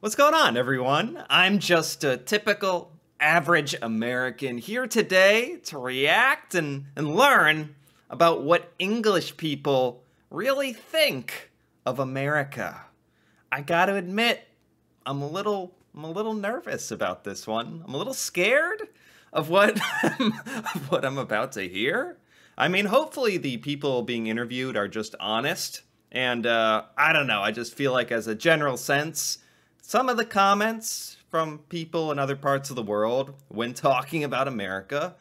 What's going on, everyone? I'm just a typical average American here today to react and learn about what English people really think of America. I gotta admit, I'm a little nervous about this one. I'm a little scared of what I'm about to hear. I mean, hopefully the people being interviewed are just honest. And I don't know, I just feel like as a general sense, some of the comments from people in other parts of the world when talking about America,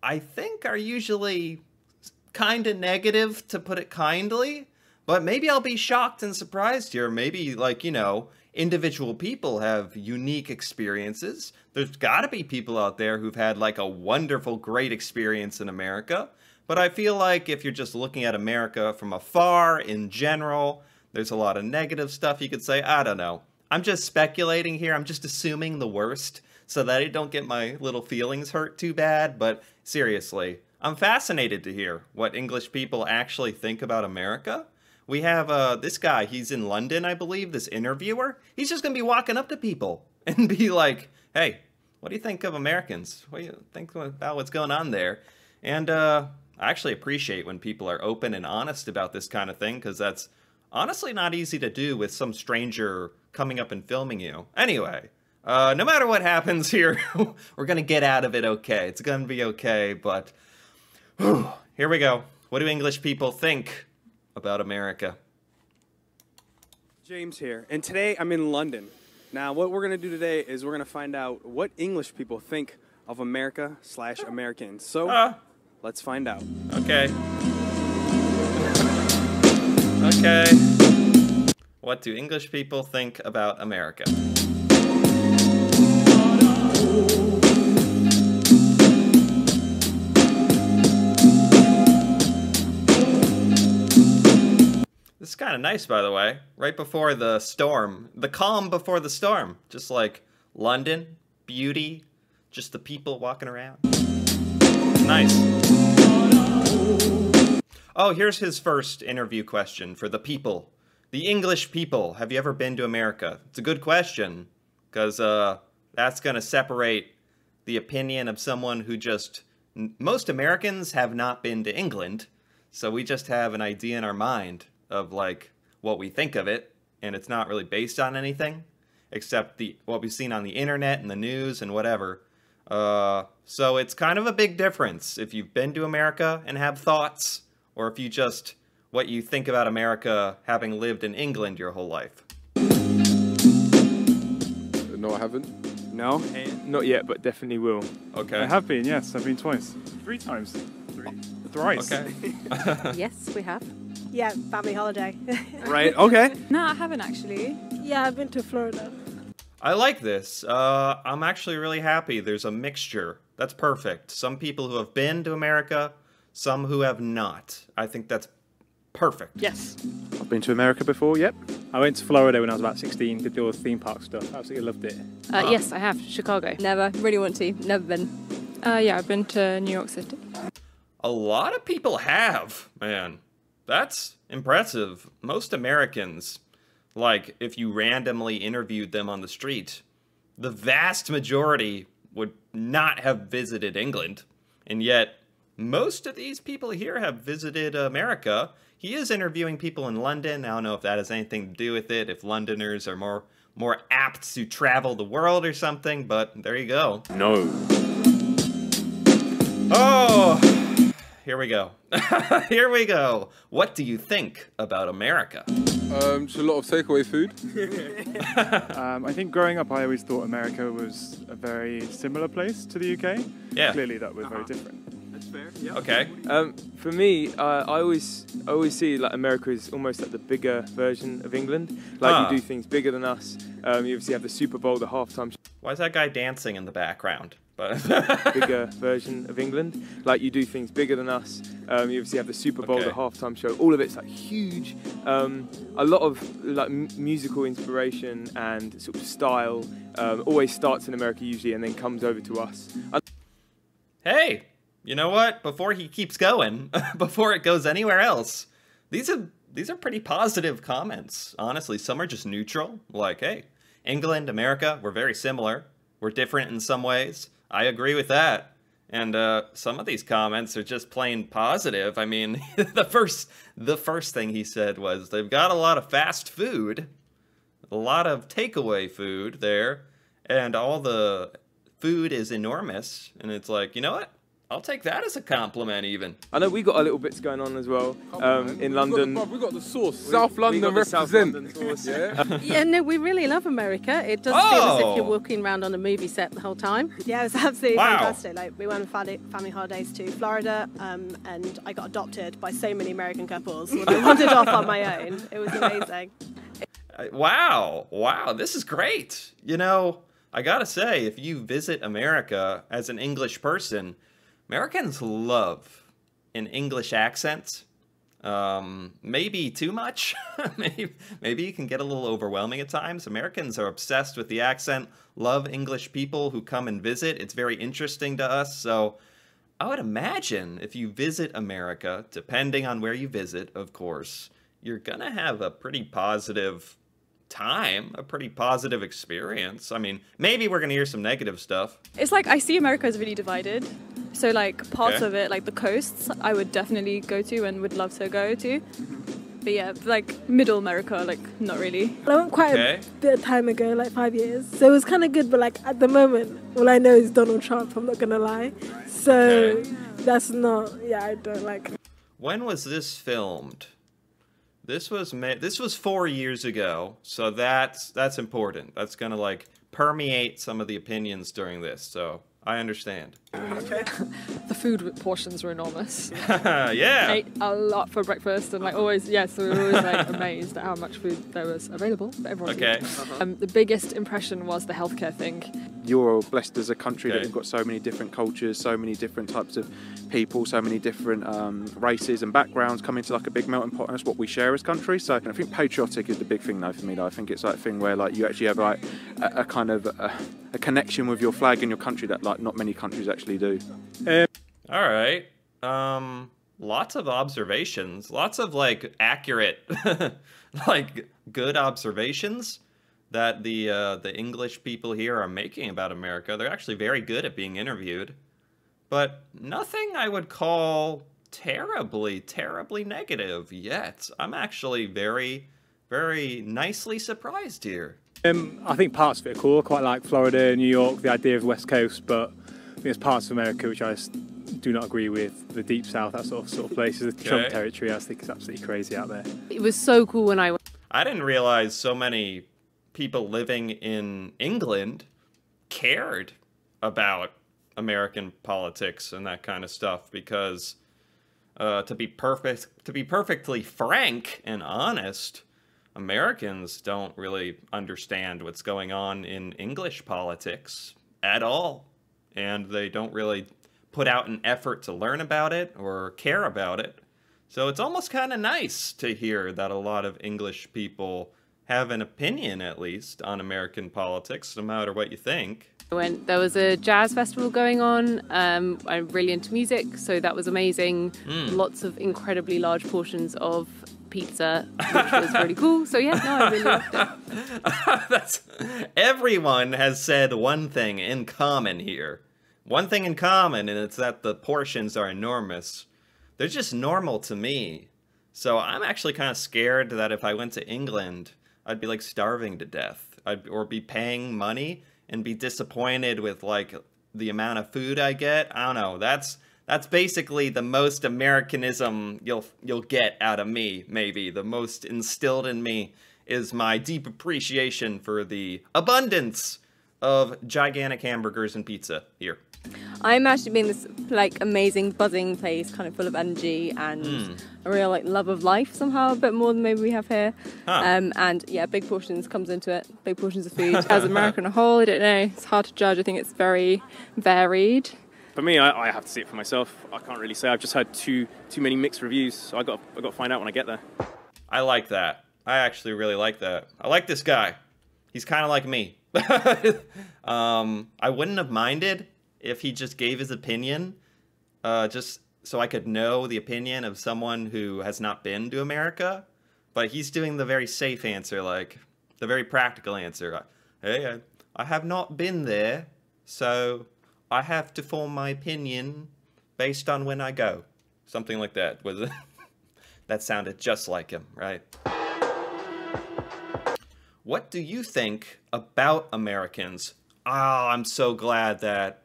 I think are usually kind of negative, to put it kindly. But maybe I'll be shocked and surprised here. Maybe, like, you know, individual people have unique experiences. There's got to be people out there who've had, like, a wonderful, great experience in America. But I feel like if you're just looking at America from afar, in general, there's a lot of negative stuff you could say. I don't know. I'm just speculating here. I'm just assuming the worst so that I don't get my little feelings hurt too bad. But seriously, I'm fascinated to hear what English people actually think about America. We have this guy, he's in London, I believe, this interviewer. He's just going to be walking up to people and be like, hey, what do you think of Americans? What do you think about what's going on there? And I actually appreciate when people are open and honest about this kind of thing, because that's honestly not easy to do with some stranger coming up and filming you. Anyway, no matter what happens here, we're going to get out of it okay. It's going to be okay, but here we go. What do English people think about America? James here, and today I'm in London. Now, what we're going to do today is we're going to find out what English people think of America/Americans. So, let's find out. Okay. Okay. What do English people think about America? This is kind of nice, by the way. Right before the storm. The calm before the storm. Just like London, beauty, just the people walking around. Nice. Oh, here's his first interview question for the people. The English people. Have you ever been to America? It's a good question, because that's going to separate the opinion of someone who just... Most Americans have not been to England, so we just have an idea in our mind of, like, what we think of it, and it's not really based on anything, except what we've seen on the internet and the news and whatever. So it's kind of a big difference if you've been to America and have thoughts, or if you just, what you think about America having lived in England your whole life. No, I haven't. No? Not yet, but definitely will. Okay. I have been, yes. I've been twice. 3 times. Thrice. Okay. Yes, we have. Yeah, family holiday. Right, okay. No, I haven't actually. Yeah, I've been to Florida. I like this. I'm actually really happy. There's a mixture. That's perfect. Some people who have been to America, some who have not. I think that's perfect. Yes. I've been to America before, yep. I went to Florida when I was about 16, did all the theme park stuff. Absolutely loved it. Yes, I have. Chicago. Never. Really want to. Never been. Yeah, I've been to New York City. A lot of people have, man. That's impressive. Most Americans, like, if you randomly interviewed them on the street, the vast majority would not have visited England. And yet, most of these people here have visited America. He is interviewing people in London. I don't know if that has anything to do with it, if Londoners are more apt to travel the world or something, but there you go. No. Oh, here we go. Here we go. What do you think about America? Just a lot of takeaway food. I think growing up, I always thought America was a very similar place to the UK. Yeah. Clearly, that was very different. That's fair. Yeah. Okay. For me, I always see like America is almost like the bigger version of England. Like you do things bigger than us. You obviously have the Super Bowl, the halftime. Why is that guy dancing in the background? But bigger version of England. Like you do things bigger than us. You obviously have the Super Bowl, Okay. the halftime show. All of it's like huge. A lot of like musical inspiration and sort of style always starts in America usually, and then comes over to us. hey, you know what? Before he keeps going, before it goes anywhere else, these are pretty positive comments. Honestly, some are just neutral. Like, hey, England, America, we're very similar. We're different in some ways. I agree with that. And some of these comments are just plain positive. I mean, the first thing he said was they've got a lot of fast food, a lot of takeaway food there, and all the food is enormous. And it's like, you know what? I'll take that as a compliment even. I know we got a little bits going on as well in London. We got the sauce. South London represent. Yeah. Yeah, no, we really love America. It does feel as if you're walking around on a movie set the whole time. Yeah, it was absolutely fantastic. Like, we went on family holidays to Florida, and I got adopted by so many American couples when I wandered off on my own. It was amazing. Wow, this is great. You know, I gotta say, if you visit America as an English person, Americans love an English accent. Maybe too much. maybe it can get a little overwhelming at times. Americans are obsessed with the accent, love English people who come and visit. It's very interesting to us. So I would imagine if you visit America, depending on where you visit, of course, you're gonna have a pretty positive time, a pretty positive experience. I mean, maybe we're gonna hear some negative stuff. It's like I see America as really divided. So like parts of it, like the coasts, I would definitely go to and would love to go to. But yeah, like middle America, like not really. I went quite a bit of time ago, like 5 years. So it was kind of good, but like at the moment, all I know is Donald Trump, I'm not going to lie. So that's not, I don't like. When was this filmed? This was 4 years ago, so that's important. That's going to like permeate some of the opinions during this, so I understand. The food portions were enormous. Yeah. Ate a lot for breakfast and like always, so we were always like amazed at how much food there was available for everyone. Okay. The biggest impression was the healthcare thing. You're blessed as a country that you've got so many different cultures, so many different types of people, so many different races and backgrounds come into like a big melting pot, and that's what we share as countries. So I think patriotic is the big thing though for me. Though. I think it's like a thing where like you actually have like a kind of a connection with your flag and your country that like not many countries actually do. All right. Lots of observations, lots of like accurate, like good observations that the English people here are making about America. They're actually very good at being interviewed, but nothing I would call terribly negative yet. I'm actually very, very nicely surprised here. I think parts of it are cool. I quite like Florida, New York, the idea of the West Coast, but I think there's parts of America which I do not agree with. The Deep South, that sort of places, the Trump territory, I think is absolutely crazy out there. It was so cool when I went. I didn't realize so many people living in England cared about American politics and that kind of stuff, because to be perfectly frank and honest, Americans don't really understand what's going on in English politics at all, and they don't really put out an effort to learn about it or care about it. So it's almost kind of nice to hear that a lot of English people have an opinion, at least, on American politics, no matter what you think. There was a jazz festival going on. I'm really into music, so that was amazing. Lots of incredibly large portions of pizza, which was really cool. So yeah, no, I really loved it. Everyone has said one thing in common here. One thing in common, and it's that the portions are enormous. They're just normal to me. So I'm actually kind of scared that if I went to England, I'd be like starving to death. Or be paying money and be disappointed with like the amount of food I get. I don't know. That's basically the most Americanism you'll get out of me, maybe. The most instilled in me is my deep appreciation for the abundance of gigantic hamburgers and pizza here. I imagine it being this like amazing buzzing place, kind of full of energy and a real like love of life somehow, a bit more than maybe we have here. And yeah, big portions comes into it, big portions of food. As America on a whole, I don't know, it's hard to judge. I think it's very varied. For me, I have to see it for myself. I can't really say. I've just heard too many mixed reviews, so I got to find out when I get there. I like that. I actually really like that. I like this guy. He's kind of like me. I wouldn't have minded if he just gave his opinion, just so I could know the opinion of someone who has not been to America. But he's doing the very safe answer, like the very practical answer. Hey, I have not been there, so I have to form my opinion based on when I go. Something like that, was it? That sounded just like him, right? What do you think about Americans? Ah, I'm so glad that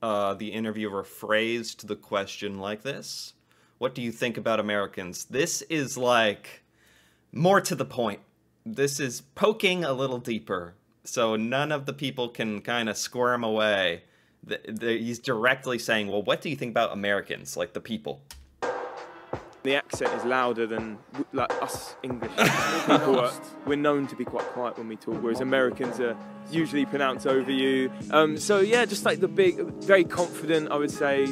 the interviewer phrased the question like this. What do you think about Americans? This is like more to the point. This is poking a little deeper, so none of the people can kind of squirm away. He's directly saying, well, what do you think about Americans, like the people? The accent is louder than like us English people. We're known to be quite quiet when we talk, whereas Americans are usually pronounced over you. So yeah, just like the big, very confident, I would say.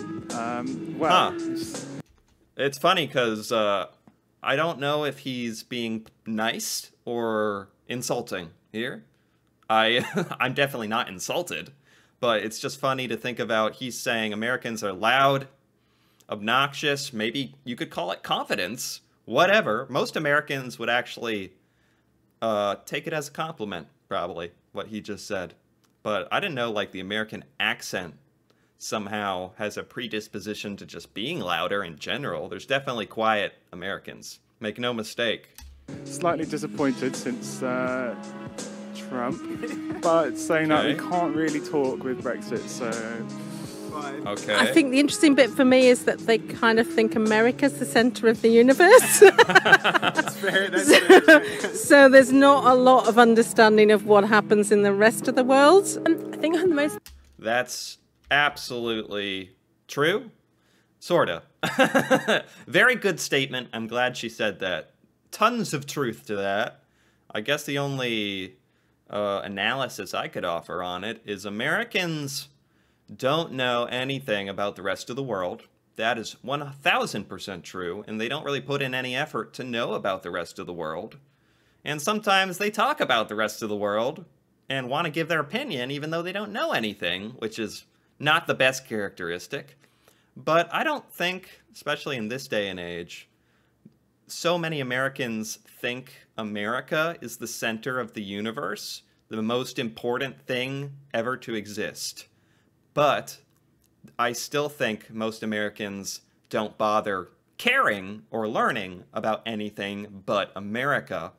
It's funny because I don't know if he's being nice or insulting here. I'm definitely not insulted, but it's just funny to think about. He's saying Americans are loud, obnoxious, maybe you could call it confidence, whatever. Most Americans would actually take it as a compliment, probably, what he just said. But I didn't know, like, the American accent somehow has a predisposition to just being louder in general. There's definitely quiet Americans. Make no mistake. Slightly disappointed since Trump, but saying that we can't really talk with Brexit, so... Okay. I think the interesting bit for me is that they kind of think America's the centre of the universe. That's fair. That's fair. So there's not a lot of understanding of what happens in the rest of the world. And I think I'm the most... That's absolutely true. Sorta. Very good statement. I'm glad she said that. Tons of truth to that. I guess the only analysis I could offer on it is Americans don't know anything about the rest of the world. That is 1000% true, and they don't really put in any effort to know about the rest of the world. And sometimes they talk about the rest of the world and want to give their opinion even though they don't know anything, which is not the best characteristic. But I don't think, especially in this day and age, so many Americans think America is the center of the universe, the most important thing ever to exist. But I still think most Americans don't bother caring or learning about anything but America.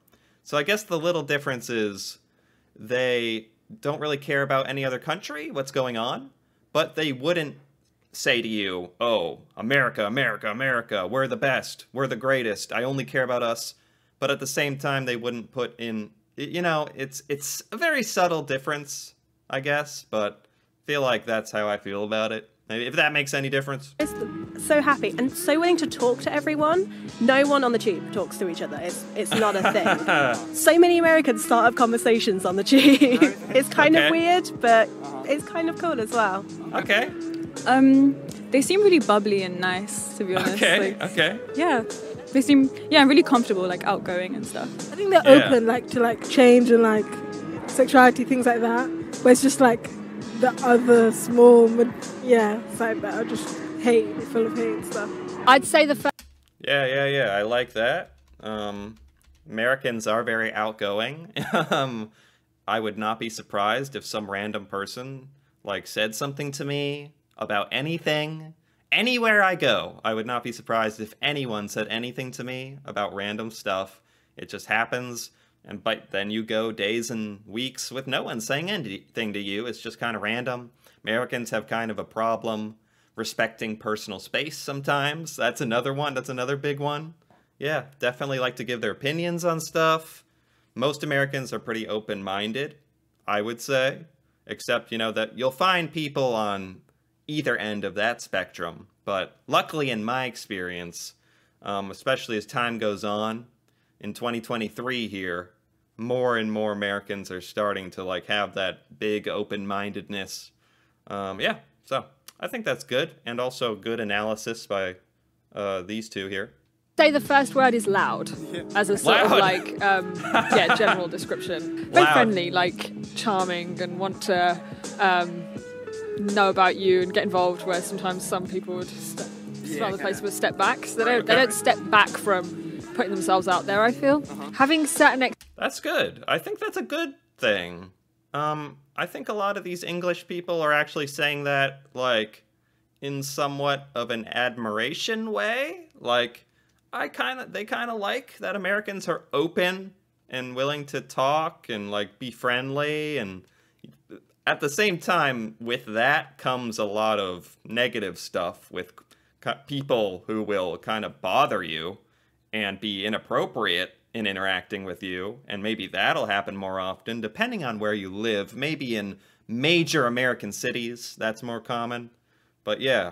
So I guess the little difference is they don't really care about any other country, what's going on, but they wouldn't say to you, oh, America, America, America, we're the best, we're the greatest, I only care about us. But at the same time, they wouldn't put in, you know, it's a very subtle difference, I guess, but I feel like that's how I feel about it. Maybe if that makes any difference. So happy and so willing to talk to everyone. No one on the tube talks to each other. It's not a thing. So many Americans start up conversations on the tube. It's kind of weird, but it's kind of cool as well. Okay. They seem really bubbly and nice, to be honest. Okay, like, okay. Yeah. They seem, really comfortable, like outgoing and stuff. I think they're open, to change and sexuality, things like that. But it's just the other small, side that are just hate, full of hate and stuff. I'd say the first. Yeah. I like that. Americans are very outgoing. I would not be surprised if some random person said something to me about anything. Anywhere I go, I would not be surprised if anyone said anything to me about random stuff. It just happens, but then you go days and weeks with no one saying anything to you. It's just kind of random. Americans have kind of a problem respecting personal space sometimes. That's another one. That's another big one. Yeah, definitely like to give their opinions on stuff. Most Americans are pretty open-minded, I would say, except, that you'll find people on either end of that spectrum. But luckily in my experience, especially as time goes on, in 2023 here, more and more Americans are starting to have that big open-mindedness. So I think that's good, and also good analysis by these two here. Say the first word is loud, as a sort of general description. Very friendly, charming, and want to know about you and get involved, where sometimes some people would rather place with a step back. So they don't step back from putting themselves out there, I feel. Having certain... That's good. I think that's a good thing. I think a lot of these English people are actually saying that, like, in somewhat of an admiration way. Like, they kind of like that Americans are open and willing to talk and, like, be friendly. And at the same time, with that comes a lot of negative stuff with people who will kind of bother you and be inappropriate in interacting with you, and maybe that'll happen more often, depending on where you live. Maybe in major American cities, that's more common. But yeah,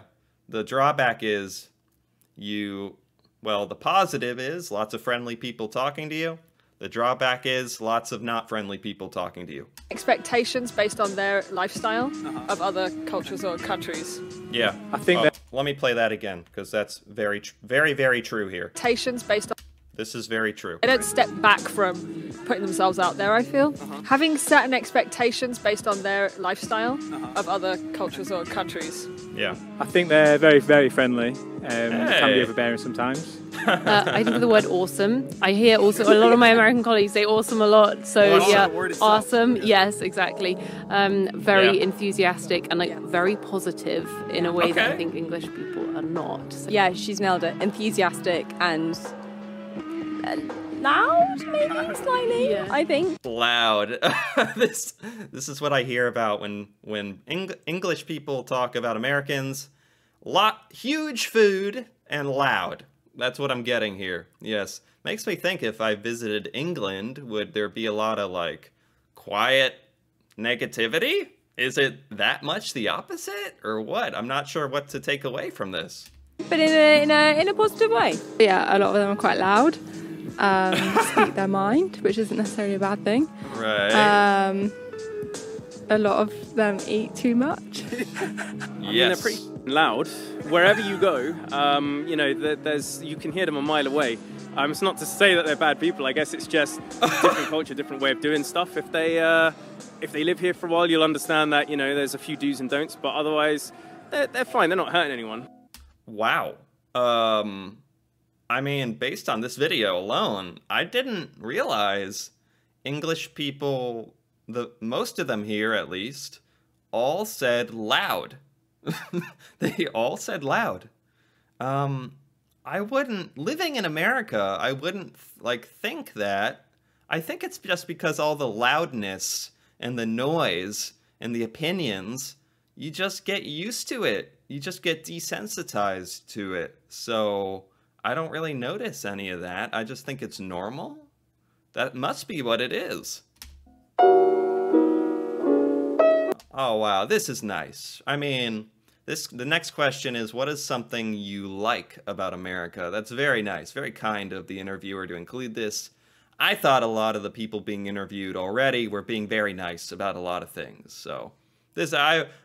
the drawback is well, the positive is lots of friendly people talking to you. The drawback is lots of not friendly people talking to you. Expectations based on their lifestyle of other cultures or countries. Yeah. I think that... Let me play that again, because that's very, very true here. Expectations based on... This is very true. They don't step back from putting themselves out there, I feel. Having certain expectations based on their lifestyle of other cultures or countries. Yeah. I think they're very, very friendly. Can be overbearing sometimes. I think of the word awesome. I hear also a lot of my American colleagues say awesome a lot. So yeah, awesome. Yes, exactly. Very enthusiastic and like very positive in a way that I think English people are not. So. Yeah, she's nailed it. Enthusiastic and loud, maybe slightly. Yeah. I think loud. This is what I hear about when English people talk about Americans. Huge food and loud. That's what I'm getting here. Yes. Makes me think if I visited England, would there be a lot of, like, quiet negativity? Is it that much the opposite, or what? I'm not sure what to take away from this. But in a positive way. Yeah, a lot of them are quite loud. Speak their mind, which isn't necessarily a bad thing. Right. A lot of them eat too much. Yes. I mean, they're pretty loud. Wherever you go, you know, you can hear them a mile away. It's not to say that they're bad people. I guess it's just different culture, different way of doing stuff. If they live here for a while, you'll understand that, you know, there's a few do's and don'ts. But otherwise, they're fine. They're not hurting anyone. Wow. I mean, based on this video alone, I didn't realize English people, most of them here at least, all said loud. They all said loud. I wouldn't, living in America, I wouldn't like think that. I think it's just because all the loudness and the noise and the opinions, you just get used to it. You just get desensitized to it. So I don't really notice any of that. I just think it's normal. That must be what it is. Oh, wow, this is nice. I mean, the next question is, what is something you like about America? That's very nice, very kind of the interviewer to include this. I thought a lot of the people being interviewed already were being very nice about a lot of things. So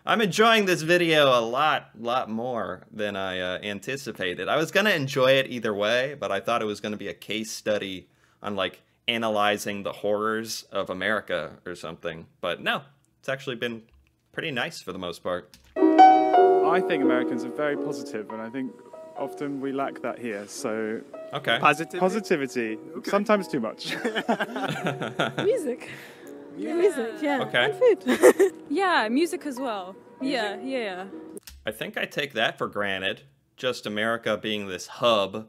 I'm enjoying this video a lot more than I anticipated. I was going to enjoy it either way, but I thought it was going to be a case study on, like, analyzing the horrors of America or something. But no, it's actually been pretty nice for the most part. I think Americans are very positive, and I think often we lack that here. So positivity. Okay. Sometimes too much. Music. Music, yeah. Okay. And food. Yeah, music as well. Yeah. I think I take that for granted. Just America being this hub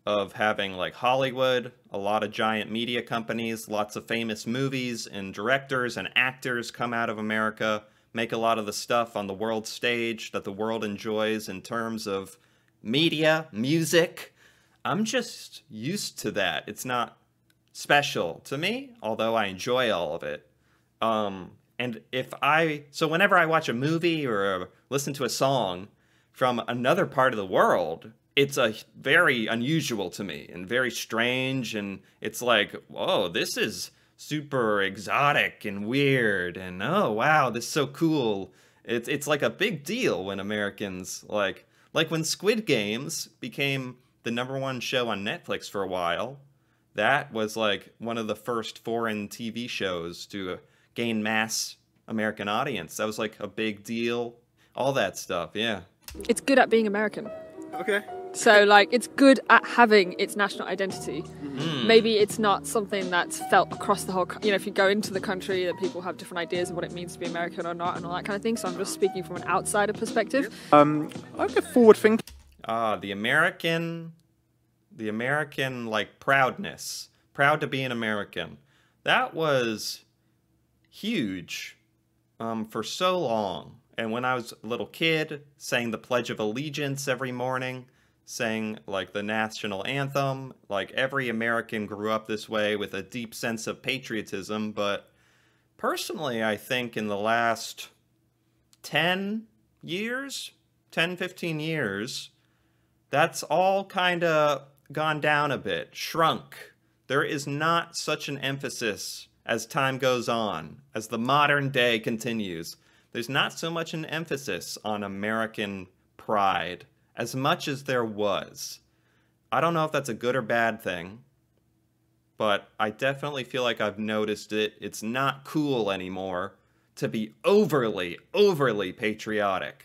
of having, like, Hollywood, a lot of giant media companies, lots of famous movies and directors and actors come out of America, make a lot of the stuff on the world stage that the world enjoys in terms of media, music. I'm just used to that. It's not special to me, although I enjoy all of it. And so whenever I watch a movie or listen to a song from another part of the world, it's very unusual to me and very strange, and it's like, whoa, this is super exotic and weird, and oh wow, this is so cool. It's like a big deal when Americans, like when Squid Games became the #1 show on Netflix for a while. That was like one of the first foreign TV shows to gain mass American audience. That was like a big deal. All that stuff, yeah. It's good at being American. Okay. So, like, it's good at having its national identity. maybe it's not something that's felt across the whole, you know, if you go into the country, that people have different ideas of what it means to be American or not and all that kind of thing. So I'm just speaking from an outsider perspective. I get forward thinking. The American like proudness, proud to be an American. That was huge for so long. And when I was a little kid, sang the Pledge of Allegiance every morning, sang like the national anthem. Like every American grew up this way with a deep sense of patriotism. But personally, I think in the last 10 years, 10, 15 years, that's all kind of gone down a bit, shrunk. There is not such an emphasis as time goes on, as the modern day continues. There's not so much an emphasis on American pride as much as there was. I don't know if that's a good or bad thing, but I definitely feel like I've noticed it. It's not cool anymore to be overly patriotic.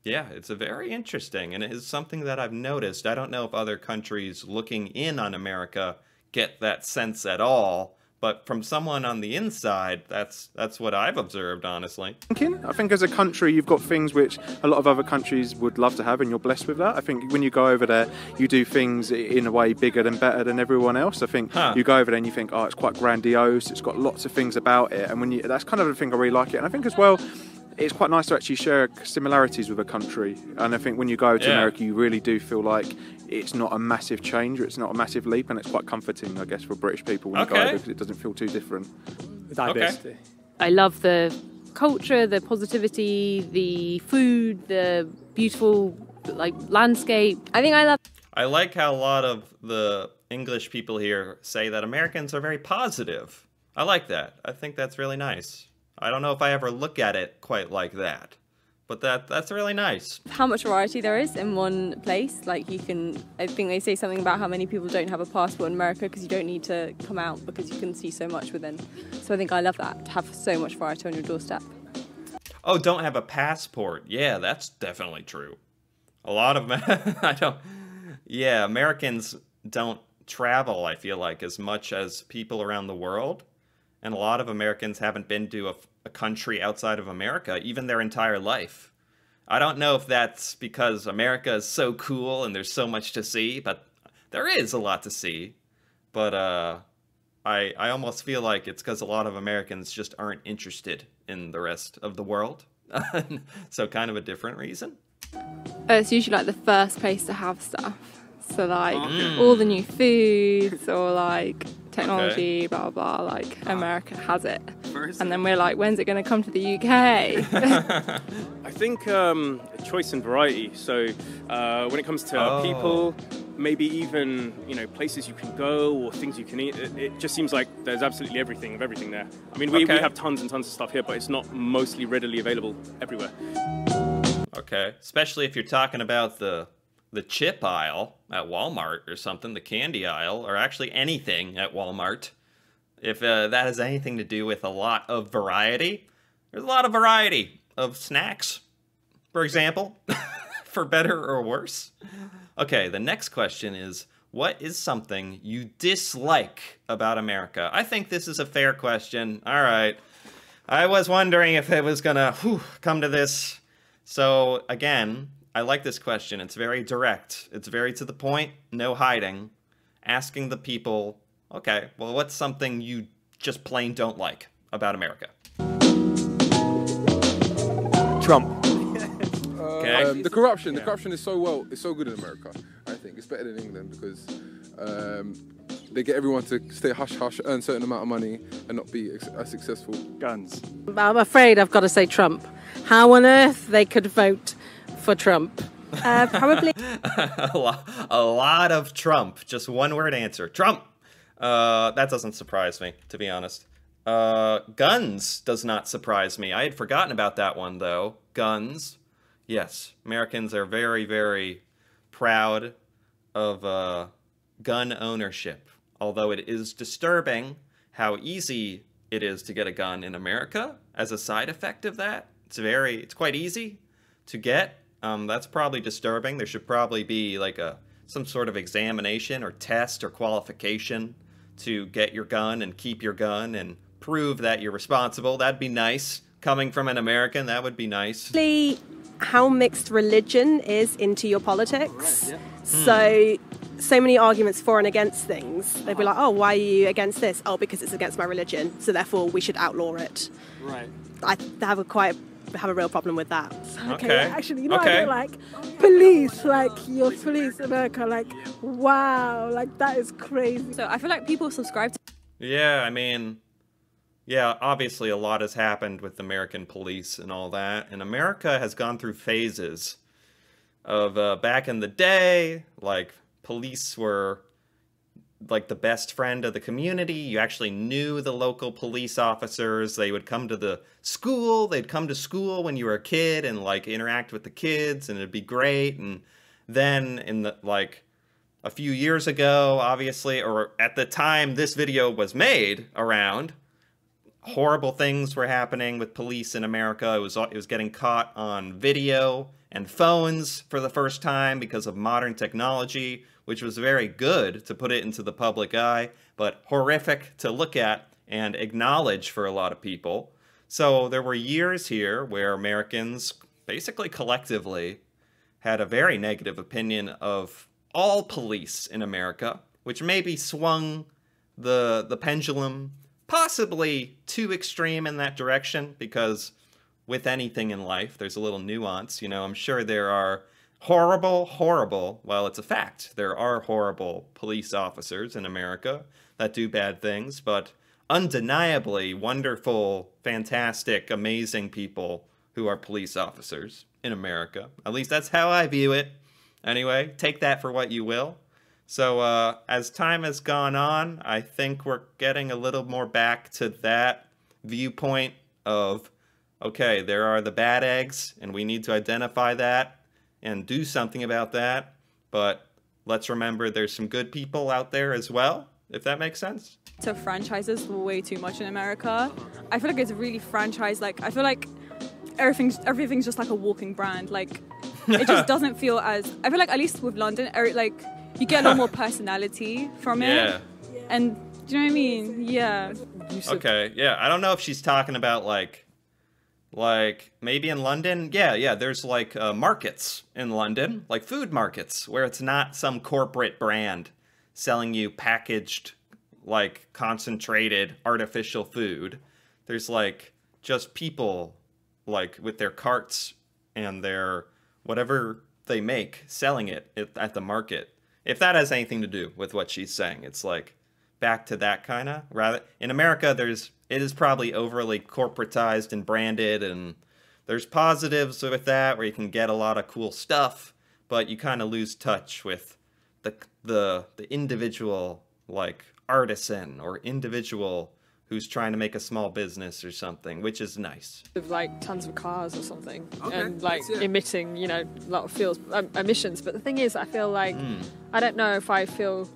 Yeah, it's a very interesting, and it is something that I've noticed. I don't know if other countries looking in on America get that sense at all, but from someone on the inside, that's what I've observed, honestly. I think as a country, you've got things which a lot of other countries would love to have, and you're blessed with that. I think when you go over there, you do things in a way bigger and better than everyone else. I think you go over there and you think, oh, it's quite grandiose, it's got lots of things about it, and that's kind of the thing I really like it. And I think as well, it's quite nice to actually share similarities with a country. And I think when you go to America, you really do feel like it's not a massive change, or it's not a massive leap, and it's quite comforting, I guess, for British people when you go over, because it doesn't feel too different. Diversity. I love the culture, the positivity, the food, the beautiful like landscape. I like how a lot of the English people here say that Americans are very positive. I like that. I think that's really nice. I don't know if I ever look at it quite like that, but that's really nice. How much variety there is in one place. Like I think they say something about how many people don't have a passport in America because you don't need to come out because you can see so much within. So I think I love that, to have so much variety on your doorstep. Oh, don't have a passport. Yeah, that's definitely true. A lot of, Americans don't travel, I feel like, as much as people around the world. And a lot of Americans haven't been to a country outside of America, even their entire life. I don't know if that's because America is so cool and there's so much to see, but there is a lot to see. But I almost feel like it's because a lot of Americans just aren't interested in the rest of the world. So kind of a different reason. It's usually like the first place to have stuff. So like all the new foods or like technology, blah, blah, blah, like America has it. And then we're like, when's it going to come to the UK? I think choice and variety. So when it comes to people, maybe even, places you can go or things you can eat, it just seems like there's absolutely everything there. I mean, we have tons and tons of stuff here, but it's not mostly readily available everywhere. Okay, especially if you're talking about the chip aisle at Walmart or something, the candy aisle, or actually anything at Walmart. If that has anything to do with a lot of variety, there's a lot of variety of snacks, for example, for better or worse. Okay, the next question is, what is something you dislike about America? I think this is a fair question. All right. I was wondering if it was gonna come to this. So, again, I like this question. It's very direct. It's very to the point, no hiding. Asking the people, okay, well, what's something you just plain don't like about America? Trump. Okay. The corruption. The corruption is it's so good in America. I think it's better than England because they get everyone to stay hush-hush, earn a certain amount of money, and not be as successful. Guns. I'm afraid I've got to say Trump. How on earth they could vote for Trump? Probably a lot of Trump. Just one word answer. Trump. That doesn't surprise me, to be honest. Guns does not surprise me. I had forgotten about that one, though. Guns. Yes, Americans are very, very proud of gun ownership. Although it is disturbing how easy it is to get a gun in America as a side effect of that. It's quite easy to get. That's probably disturbing. There should probably be like a some sort of examination or test or qualification to get your gun and keep your gun and prove that you're responsible. That'd be nice. Coming from an American, that would be nice. How mixed religion is into your politics. So many arguments for and against things. They'd be like, oh, why are you against this? Oh, because it's against my religion, so therefore we should outlaw it. Right. I have a real problem with that. Okay. Actually, you know, I don't like police, like your police in America, like, wow, like that is crazy. So I feel like people subscribe to... Yeah, I mean, yeah, obviously a lot has happened with American police and all that, and America has gone through phases of back in the day, like police were like the best friend of the community. You actually knew the local police officers. They would come to the school. They'd come to school when you were a kid and like interact with the kids, and it'd be great. And then in the like a few years ago, obviously, or at the time this video was made around, horrible things were happening with police in America. It was getting caught on video and phones for the first time because of modern technology, which was very good to put it into the public eye, but horrific to look at and acknowledge for a lot of people. So there were years here where Americans, basically collectively, had a very negative opinion of all police in America, which maybe swung the pendulum possibly too extreme in that direction, because with anything in life, there's a little nuance. You know, I'm sure there are horrible, well, it's a fact. There are horrible police officers in America that do bad things, but undeniably wonderful, fantastic, amazing people who are police officers in America. At least that's how I view it. Anyway, take that for what you will. So as time has gone on, I think we're getting a little more back to that viewpoint of, okay, there are the bad eggs, and we need to identify that and do something about that. But let's remember there's some good people out there as well, if that makes sense. To franchises way too much in America. I feel like it's really franchised. Like, I feel like everything's just like a walking brand. Like, it just doesn't feel as... I feel like, at least with London, like, you get a lot more personality from it. And, do you know what I mean? Yeah. Okay, yeah. I don't know if she's talking about, like maybe in London, yeah, there's like markets in London, like food markets, where it's not some corporate brand selling you packaged, like concentrated artificial food. There's like just people like with their carts and their whatever they make selling it at the market. If that has anything to do with what she's saying, it's like back to that kind of. Rather, in America, it is probably overly corporatized and branded, and there's positives with that where you can get a lot of cool stuff, but you kind of lose touch with the individual, like artisan or individual who's trying to make a small business or something, which is nice. With like tons of cars or something, and like emitting, you know, a lot of emissions. But the thing is, I feel like I don't know if I feel.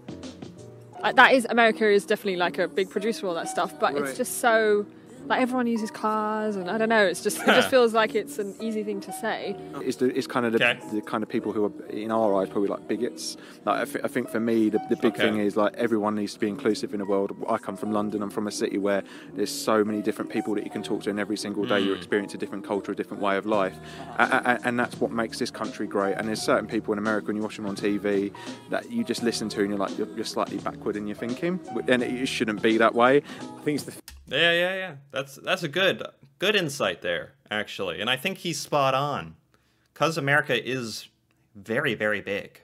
That is, America is definitely like a big producer of all that stuff, but it's just so, like everyone uses cars, and I don't know, it just feels like it's an easy thing to say. It's kind of the kind of people who are, in our eyes, probably like bigots. Like I think for me, the big thing is like everyone needs to be inclusive in the world. I come from London. I'm from a city where there's so many different people that you can talk to, and every single day you experience a different culture, a different way of life, and that's what makes this country great. And there's certain people in America, when you watch them on TV, that you just listen to, and you're like, you're slightly backward in your thinking, and it shouldn't be that way. I think it's the Yeah. That's a good insight there, actually. And I think he's spot on. Because America is very, very big.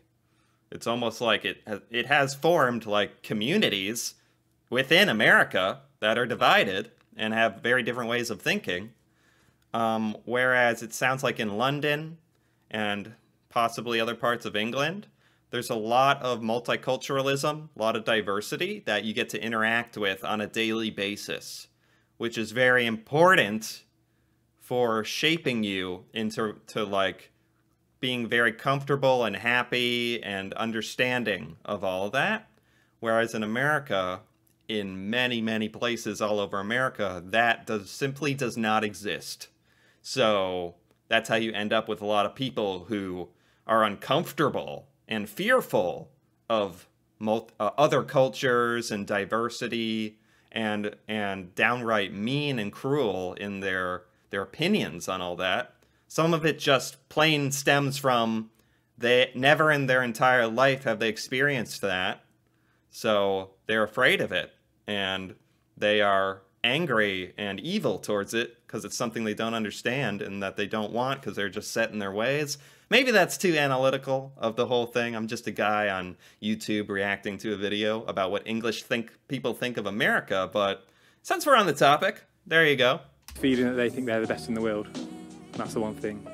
It's almost like it has formed like communities within America that are divided and have very different ways of thinking. Whereas it sounds like in London and possibly other parts of England, there's a lot of multiculturalism, a lot of diversity that you get to interact with on a daily basis, which is very important for shaping you into like being very comfortable and happy and understanding of all of that. Whereas in America, in many, many places all over America, that simply does not exist. So that's how you end up with a lot of people who are uncomfortable and fearful of other cultures and diversity, and downright mean and cruel in their opinions on all that. Some of it just plain stems from they never in their entire life have they experienced that, so they're afraid of it, and they are angry and evil towards it because it's something they don't understand and that they don't want because they're just set in their ways. Maybe that's too analytical of the whole thing. I'm just a guy on YouTube reacting to a video about what people think of America, but since we're on the topic, there you go. Feeling that they think they're the best in the world. That's the one thing.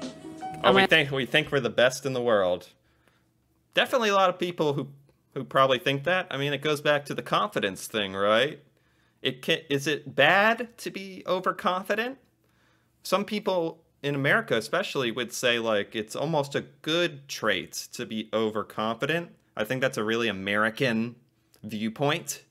Oh, we think we're the best in the world. Definitely a lot of people who probably think that. I mean, it goes back to the confidence thing, right? Is it bad to be overconfident? Some people in America especially would say, like, it's almost a good trait to be overconfident. I think that's a really American viewpoint.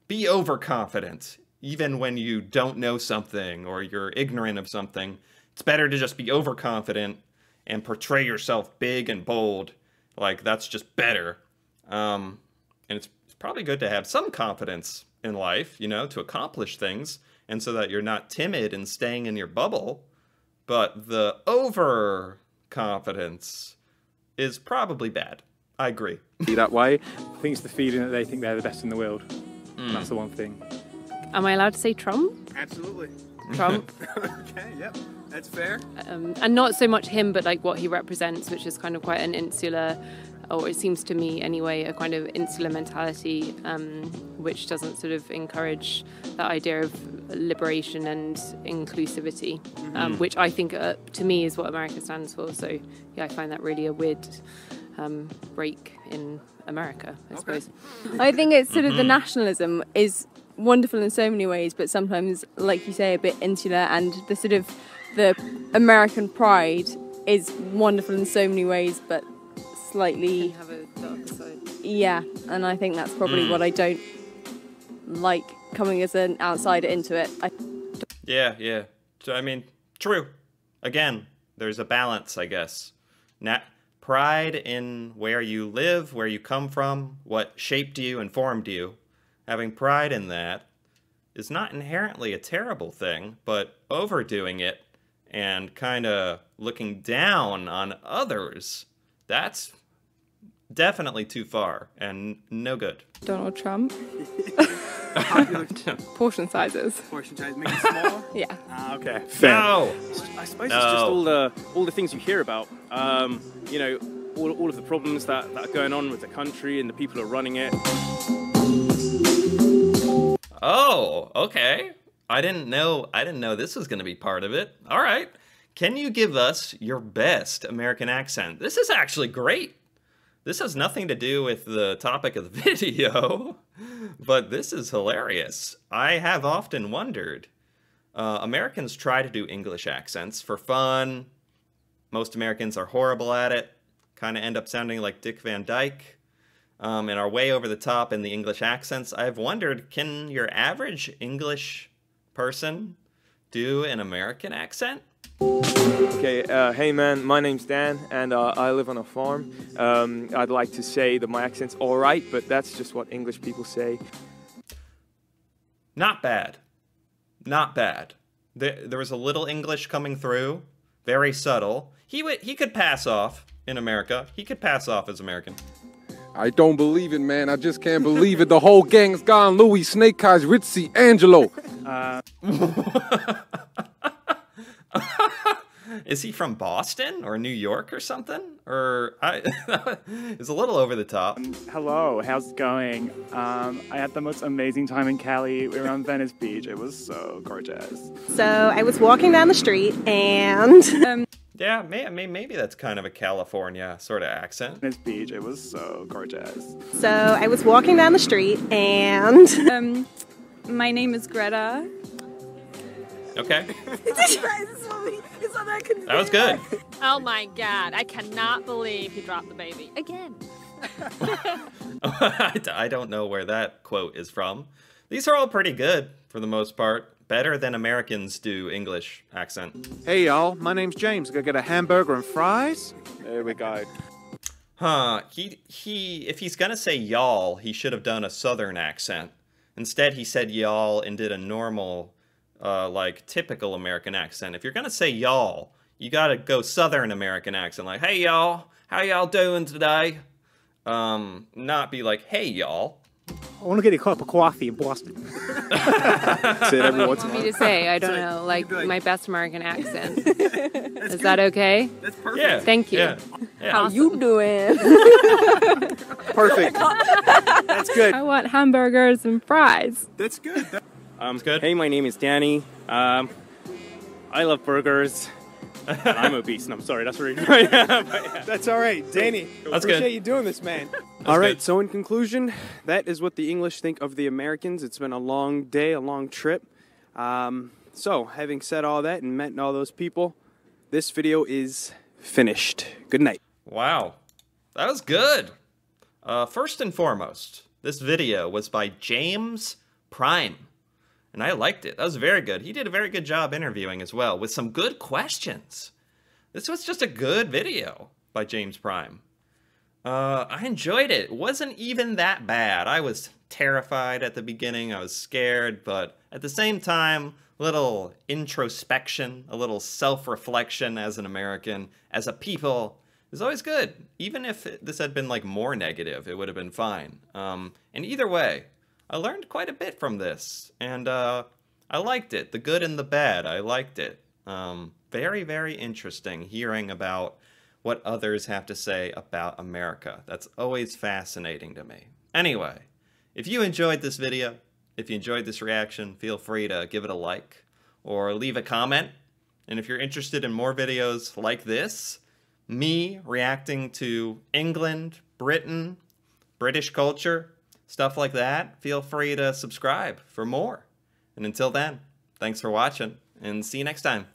Be overconfident, even when you don't know something or you're ignorant of something. It's better to just be overconfident and portray yourself big and bold. Like, that's just better. And it's probably good to have some confidence in life, you know, to accomplish things, and so that you're not timid and staying in your bubble. But the overconfidence is probably bad. I agree. Be that way. I think it's the feeling that they think they're the best in the world. That's the one thing. Am I allowed to say Trump? Absolutely. Trump. Okay, yep, that's fair. And not so much him, but like what he represents, which is kind of quite an insular, or it seems to me anyway, a kind of insular mentality, which doesn't sort of encourage that idea of liberation and inclusivity, which I think to me is what America stands for. So yeah, I find that really a weird break in America, I suppose. I think it's sort of the nationalism is wonderful in so many ways, but sometimes, like you say, a bit insular, and the sort of the American pride is wonderful in so many ways, but slightly have a darker side. Yeah, and I think that's probably what I don't like coming as an outsider into it. Yeah. So, I mean, true. Again, there's a balance, I guess. Pride in where you live, where you come from, what shaped you and formed you. Having pride in that is not inherently a terrible thing, but overdoing it and kind of looking down on others, that's definitely too far and no good. Donald Trump. Portion sizes. Portion size, make it smaller? Yeah. Okay. Fair. No. I suppose it's just all the things you hear about. You know, all of the problems that are going on with the country and the people who are running it. Oh, okay. I didn't know this was going to be part of it. All right. Can you give us your best American accent? This is actually great. This has nothing to do with the topic of the video, but this is hilarious. I have often wondered, Americans try to do English accents for fun. Most Americans are horrible at it, kind of end up sounding like Dick Van Dyke. And are way over the top in the English accents. I've wondered, can your average English person do an American accent? Okay, hey man, my name's Dan, and I live on a farm. I'd like to say that my accent's alright, but that's just what English people say. Not bad. Not bad. There was a little English coming through, very subtle. He could pass off in America. He could pass off as American. I don't believe it, man. I just can't believe it. The whole gang's gone. Louis, Snake Eyes, Ritzy, Angelo. Is he from Boston or New York or something? Or it's a little over the top. Hello, how's it going? I had the most amazing time in Cali. We were on Venice Beach. It was so gorgeous. So I was walking down the street and... Yeah, maybe that's kind of a California sort of accent. Venice Beach, it was so gorgeous. So I was walking down the street and... my name is Greta. Okay. That was good. Oh my god, I cannot believe he dropped the baby again. I don't know where that quote is from. These are all pretty good for the most part. Better than Americans do English accent. Hey y'all, my name's James. Gonna get a hamburger and fries? There we go. Huh. If he's gonna say y'all, he should have done a southern accent. Instead, he said y'all and did a normal, like, typical American accent. If you're gonna say y'all, you gotta go southern American accent, like, hey y'all, how y'all doing today? Not be like, hey y'all. I want to get a cup of coffee in Boston. Say it every once in a while. Me to say, I don't know, like my best American accent. Is that okay? That's perfect. Yeah. Thank you. Yeah. How Awesome. you doing? Perfect. That's good. I want hamburgers and fries. That's good. That's good. Hey, my name is Danny. I love burgers. I'm obese, and I'm sorry, that's really right. That's all right, Danny. That's appreciate good. you doing this, man. All right, so in conclusion, that is what the English think of the Americans. It's been a long day, a long trip. So, having said all that and met all those people, this video is finished. Good night. Wow. That was good. First and foremost, this video was by James Prime. And I liked it. That was very good. He did a very good job interviewing as well, with some good questions. This was just a good video by James Prime. I enjoyed it. It wasn't even that bad. I was terrified at the beginning. I was scared, but at the same time, a little introspection, a little self-reflection as an American, as a people, is always good. Even if this had been like more negative, it would have been fine. And either way, I learned quite a bit from this, and I liked it. The good and the bad, I liked it. Very, very interesting hearing about what others have to say about America. That's always fascinating to me. Anyway, if you enjoyed this video, if you enjoyed this reaction, feel free to give it a like or leave a comment. And if you're interested in more videos like this, me reacting to England, Britain, British culture, stuff like that, feel free to subscribe for more. And until then, thanks for watching, and see you next time.